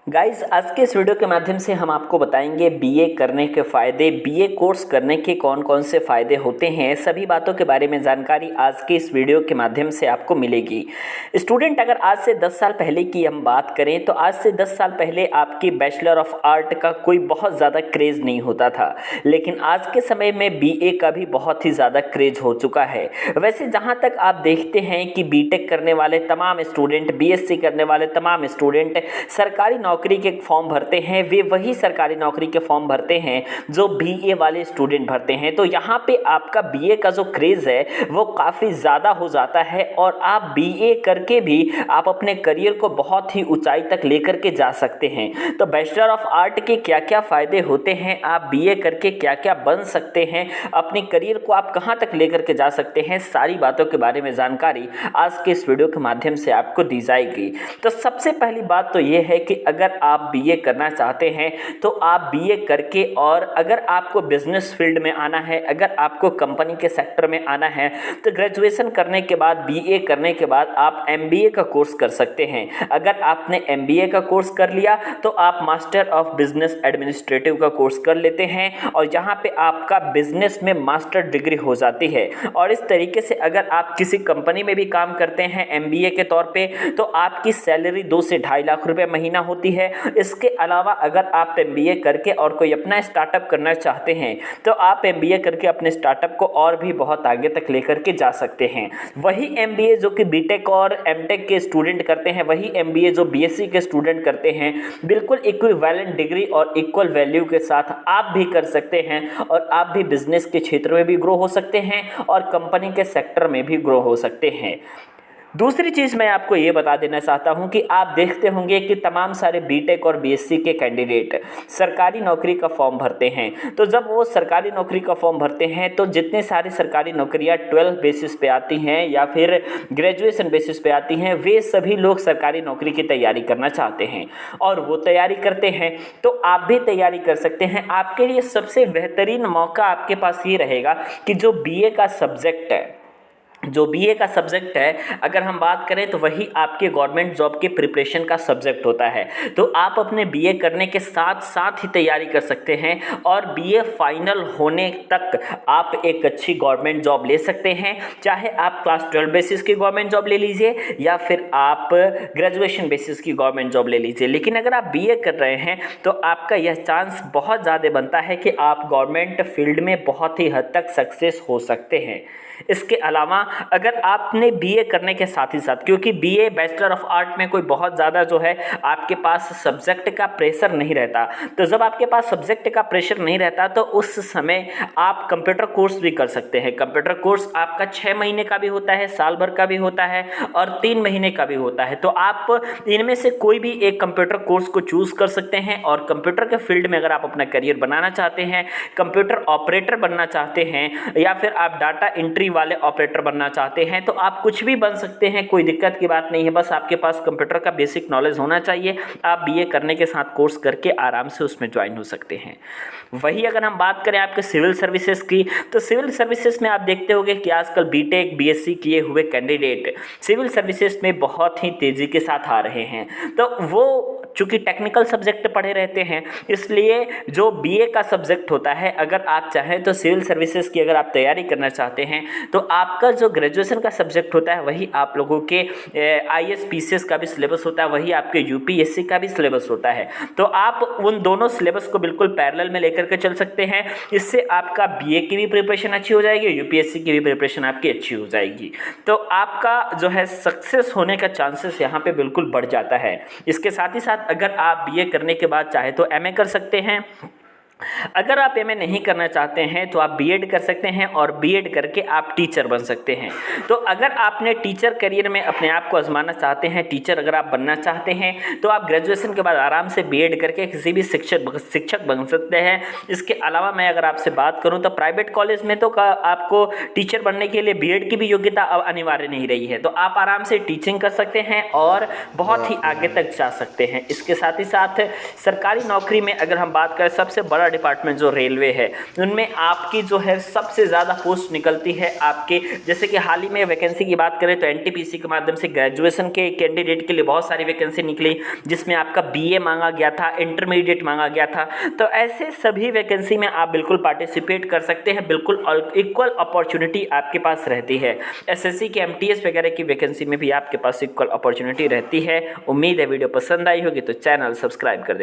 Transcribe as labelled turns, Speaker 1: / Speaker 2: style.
Speaker 1: Guys, आज के इस वीडियो के माध्यम से हम आपको बताएंगे बीए करने के फ़ायदे, बीए कोर्स करने के कौन कौन से फ़ायदे होते हैं। सभी बातों के बारे में जानकारी आज के इस वीडियो के माध्यम से आपको मिलेगी। स्टूडेंट, अगर आज से 10 साल पहले की हम बात करें तो आज से 10 साल पहले आपकी बैचलर ऑफ आर्ट का कोई बहुत ज़्यादा क्रेज़ नहीं होता था, लेकिन आज के समय में बीए का भी बहुत ही ज़्यादा क्रेज़ हो चुका है। वैसे जहाँ तक आप देखते हैं कि बीटेक करने वाले तमाम स्टूडेंट, बीएससी करने वाले तमाम स्टूडेंट सरकारी नौकरी के फॉर्म भरते हैं, वे वही सरकारी नौकरी के फॉर्म भरते हैं जो बीए वाले स्टूडेंट भरते हैं। तो यहाँ पे आपका बीए का जो क्रेज़ है वो काफ़ी ज़्यादा हो जाता है और आप बीए करके भी आप अपने करियर को बहुत ही ऊंचाई तक लेकर के जा सकते हैं। तो बैचलर ऑफ आर्ट के क्या क्या फ़ायदे होते हैं, आप बीए करके क्या क्या बन सकते हैं, अपने करियर को आप कहाँ तक लेकर के जा सकते हैं, सारी बातों के बारे में जानकारी आज के इस वीडियो के माध्यम से आपको दी जाएगी। तो सबसे पहली बात तो ये है कि अगर आप बीए करना चाहते हैं तो आप बीए करके, और अगर आपको बिजनेस फील्ड में आना है, अगर आपको कंपनी के सेक्टर में आना है तो ग्रेजुएशन करने के बाद, बीए करने के बाद आप एमबीए का कोर्स कर सकते हैं। अगर आपने एमबीए का कोर्स कर लिया तो आप मास्टर ऑफ बिजनेस एडमिनिस्ट्रेटिव का कोर्स कर लेते हैं और यहाँ पे आपका बिजनेस में मास्टर डिग्री हो जाती है। और इस तरीके से अगर आप किसी कंपनी में भी काम करते हैं एमबीए के तौर पे तो आपकी सैलरी 2 से 2.5 लाख रुपए महीना होती है। इसके अलावा अगर आप एमबीए करके और कोई अपना स्टार्टअप करना चाहते हैं तो आप एमबीए करके अपने स्टार्टअप को और भी बहुत आगे तक लेकर के जा सकते हैं। वही एमबीए जो कि बीटेक और एमटेक के स्टूडेंट करते हैं, वही एमबीए जो बीएससी के स्टूडेंट करते हैं, बिल्कुल इक्विवेलेंट डिग्री और इक्वल वैल्यू के साथ आप भी कर सकते हैं और आप भी बिजनेस के क्षेत्र में भी ग्रो हो सकते हैं और कंपनी के सेक्टर में भी ग्रो हो सकते हैं। दूसरी चीज़ मैं आपको ये बता देना चाहता हूँ कि आप देखते होंगे कि तमाम सारे बीटेक और बीएससी के कैंडिडेट सरकारी नौकरी का फॉर्म भरते हैं। तो जब वो सरकारी नौकरी का फॉर्म भरते हैं तो जितने सारी सरकारी नौकरियाँ 12 बेसिस पे आती हैं या फिर ग्रेजुएशन बेसिस पे आती हैं, वे सभी लोग सरकारी नौकरी की तैयारी करना चाहते हैं और वो तैयारी करते हैं। तो आप भी तैयारी कर सकते हैं। आपके लिए सबसे बेहतरीन मौका आपके पास ये रहेगा कि जो बीए का सब्जेक्ट है, जो बीए का सब्जेक्ट है, अगर हम बात करें तो वही आपके गवर्नमेंट जॉब के प्रिपरेशन का सब्जेक्ट होता है। तो आप अपने बीए करने के साथ साथ ही तैयारी कर सकते हैं और बीए फाइनल होने तक आप एक अच्छी गवर्नमेंट जॉब ले सकते हैं। चाहे आप क्लास 12 बेसिस की गवर्नमेंट जॉब ले लीजिए या फिर आप ग्रेजुएशन बेसिस की गवर्नमेंट जॉब ले लीजिए, लेकिन अगर आप बीए कर रहे हैं तो आपका यह चांस बहुत ज़्यादा बनता है कि आप गवर्नमेंट फील्ड में बहुत ही हद तक सक्सेस हो सकते हैं। इसके अलावा अगर आपने बीए करने के साथ ही साथ, क्योंकि बीए बैचलर ऑफ आर्ट में कोई बहुत ज़्यादा जो है आपके पास सब्जेक्ट का प्रेशर नहीं रहता, तो जब आपके पास सब्जेक्ट का प्रेशर नहीं रहता तो उस समय आप कंप्यूटर कोर्स भी कर सकते हैं। कंप्यूटर कोर्स आपका 6 महीने का भी होता है, साल भर का भी होता है और 3 महीने का भी होता है। तो आप इनमें से कोई भी एक कंप्यूटर कोर्स को चूज़ कर सकते हैं और कंप्यूटर के फील्ड में अगर आप अपना करियर बनाना चाहते हैं, कंप्यूटर ऑपरेटर बनना चाहते हैं या फिर आप डाटा एंट्री वाले ऑपरेटर बनना चाहते हैं, तो आप कुछ भी बन सकते हैं। कोई दिक्कत की बात नहीं है, बस आपके पास कंप्यूटर का बेसिक नॉलेज होना चाहिए। आप बीए करने के साथ कोर्स करके आराम से उसमें ज्वाइन हो सकते हैं। वही अगर हम बात करें आपके सिविल सर्विसेज की, तो सिविल सर्विसेज में आप देखते होंगे कि आजकल बीटेक बीएससी किए हुए कैंडिडेट सिविल सर्विसेज में बहुत ही तेज़ी के साथ आ रहे हैं। तो वो चूँकि टेक्निकल सब्जेक्ट पढ़े रहते हैं, इसलिए जो बीए का सब्जेक्ट होता है, अगर आप चाहें तो सिविल सर्विसेज की अगर आप तैयारी करना चाहते हैं तो आपका जो ग्रेजुएशन का सब्जेक्ट होता है वही आप लोगों के आईएएस पीसीएस का भी सिलेबस होता है, वही आपके यूपीएससी का भी सिलेबस होता है। तो आप उन दोनों सिलेबस को बिल्कुल पैरेलल में लेकर के चल सकते हैं। इससे आपका बीए की भी प्रिपरेशन अच्छी हो जाएगी, यूपीएससी की भी प्रिपरेशन आपकी अच्छी हो जाएगी। तो आपका जो है सक्सेस होने का चांसेस यहाँ पे बिल्कुल बढ़ जाता है। इसके साथ ही साथ अगर आप बीए करने के बाद चाहे तो एमए कर सकते हैं। अगर आप एमए नहीं करना चाहते हैं तो आप बीएड कर सकते हैं और बीएड करके आप टीचर बन सकते हैं। तो अगर आपने टीचर करियर में अपने आप को आजमाना चाहते हैं, टीचर अगर आप बनना चाहते हैं, तो आप ग्रेजुएशन के बाद आराम से बीएड करके किसी भी शिक्षक बन सकते हैं। इसके अलावा मैं अगर आपसे बात करूं तो प्राइवेट कॉलेज में तो आपको टीचर बनने के लिए बीएड की भी योग्यता अब अनिवार्य नहीं रही है, तो आप आराम से टीचिंग कर सकते हैं और बहुत ही आगे तक जा सकते हैं। इसके साथ ही साथ सरकारी नौकरी में अगर हम बात करें, सबसे बड़ा डिपार्टमेंट जो रेलवे है उनमें आपकी जो है सबसे ज़्यादा पोस्ट निकलती है आपके, जैसे कि हाल ही में वैकेंसी की बात करें तो एनटीपीसी के माध्यम से ग्रेजुएशन के कैंडिडेट के लिए बहुत सारी वैकेंसी निकली, जिसमें आपका बीए मांगा गया था, इंटरमीडिएट मांगा गया था। तो ऐसे सभी वैकेंसी में आप बिल्कुल पार्टिसिपेट कर सकते हैं, बिल्कुल इक्वल अपॉर्चुनिटी आपके पास रहती है। एसएससी के एमटीएस वगैरह की वैकेंसी में भी आपके पास इक्वल अपॉर्चुनिटी रहती है। उम्मीद है वीडियो पसंद आई होगी तो चैनल सब्सक्राइब कर दें।